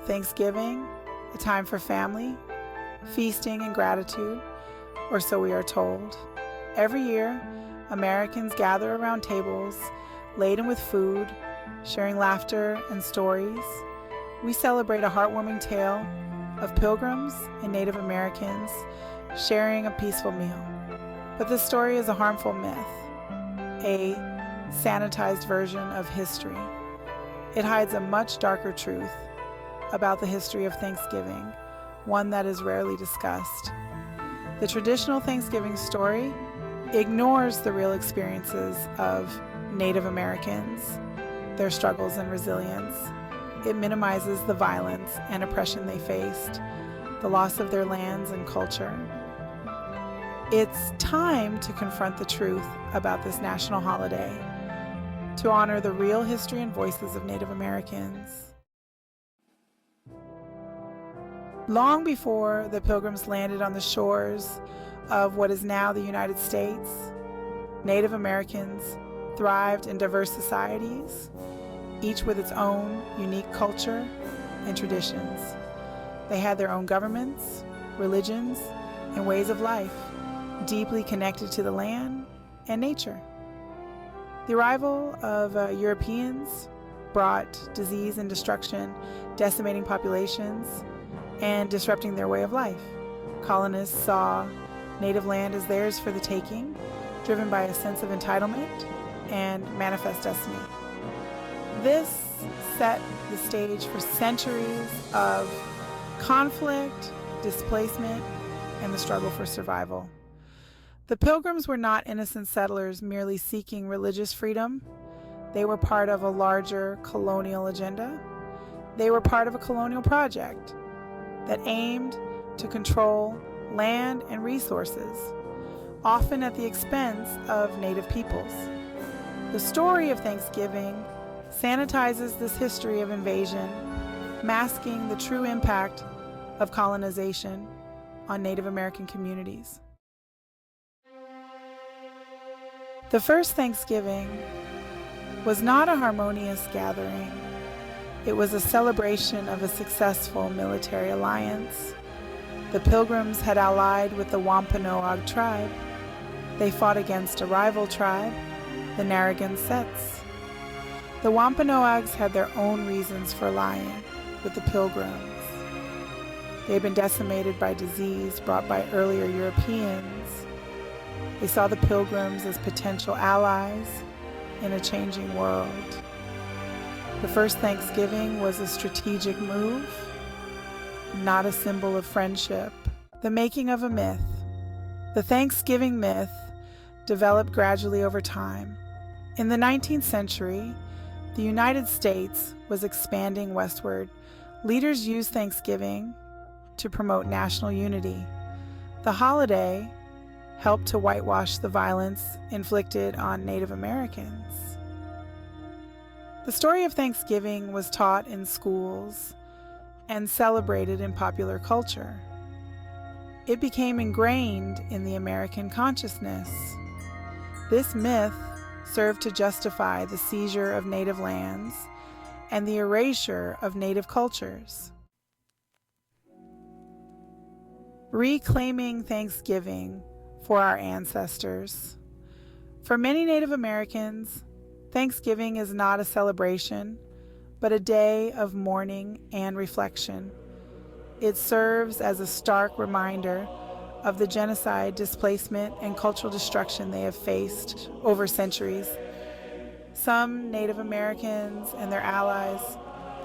Thanksgiving, a time for family, feasting and gratitude, or so we are told. Every year, Americans gather around tables laden with food, sharing laughter and stories. We celebrate a heartwarming tale of Pilgrims and Native Americans sharing a peaceful meal. But this story is a harmful myth, a sanitized version of history. It hides a much darker truth about the history of Thanksgiving, one that is rarely discussed. The traditional Thanksgiving story ignores the real experiences of Native Americans, their struggles and resilience. It minimizes the violence and oppression they faced, the loss of their lands and culture. It's time to confront the truth about this national holiday, to honor the real history and voices of Native Americans. Long before the Pilgrims landed on the shores of what is now the United States, Native Americans thrived in diverse societies, each with its own unique culture and traditions. They had their own governments, religions, and ways of life, deeply connected to the land and nature. The arrival of Europeans brought disease and destruction, decimating populations and disrupting their way of life. Colonists saw native land as theirs for the taking, driven by a sense of entitlement and manifest destiny. This set the stage for centuries of conflict, displacement, and the struggle for survival. The Pilgrims were not innocent settlers merely seeking religious freedom. They were part of a larger colonial agenda. They were part of a colonial project that aimed to control land and resources, often at the expense of Native peoples. The story of Thanksgiving sanitizes this history of invasion, masking the true impact of colonization on Native American communities. The first Thanksgiving was not a harmonious gathering. It was a celebration of a successful military alliance. The Pilgrims had allied with the Wampanoag tribe. They fought against a rival tribe, the Narragansetts. The Wampanoags had their own reasons for allying with the Pilgrims. They had been decimated by disease brought by earlier Europeans. They saw the Pilgrims as potential allies in a changing world. The first Thanksgiving was a strategic move, not a symbol of friendship. The making of a myth. The Thanksgiving myth developed gradually over time. In the 19th century, the United States was expanding westward. Leaders used Thanksgiving to promote national unity. The holiday helped to whitewash the violence inflicted on Native Americans. The story of Thanksgiving was taught in schools and celebrated in popular culture. It became ingrained in the American consciousness. This myth served to justify the seizure of native lands and the erasure of native cultures. Reclaiming Thanksgiving for our ancestors. For many Native Americans, Thanksgiving is not a celebration, but a day of mourning and reflection. It serves as a stark reminder of the genocide, displacement, and cultural destruction they have faced over centuries. Some Native Americans and their allies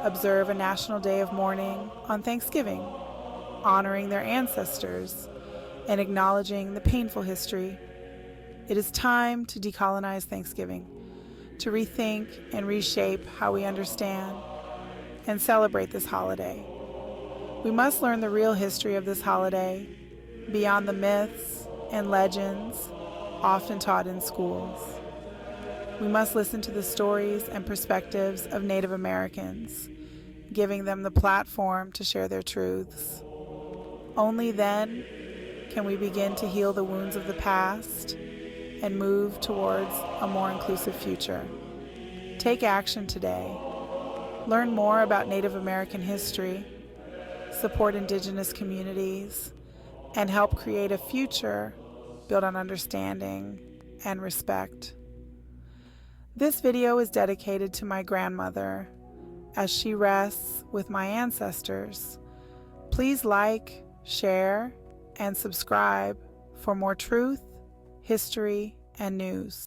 observe a national day of mourning on Thanksgiving, honoring their ancestors and acknowledging the painful history. It is time to decolonize Thanksgiving, to rethink and reshape how we understand and celebrate this holiday. We must learn the real history of this holiday beyond the myths and legends often taught in schools. We must listen to the stories and perspectives of Native Americans, giving them the platform to share their truths. Only then can we begin to heal the wounds of the past and move towards a more inclusive future. Take action today. learn more about Native American history, support Indigenous communities, and help create a future built on understanding and respect. This video is dedicated to my grandmother as she rests with my ancestors. Please like, share, and subscribe for more truth, history, and news.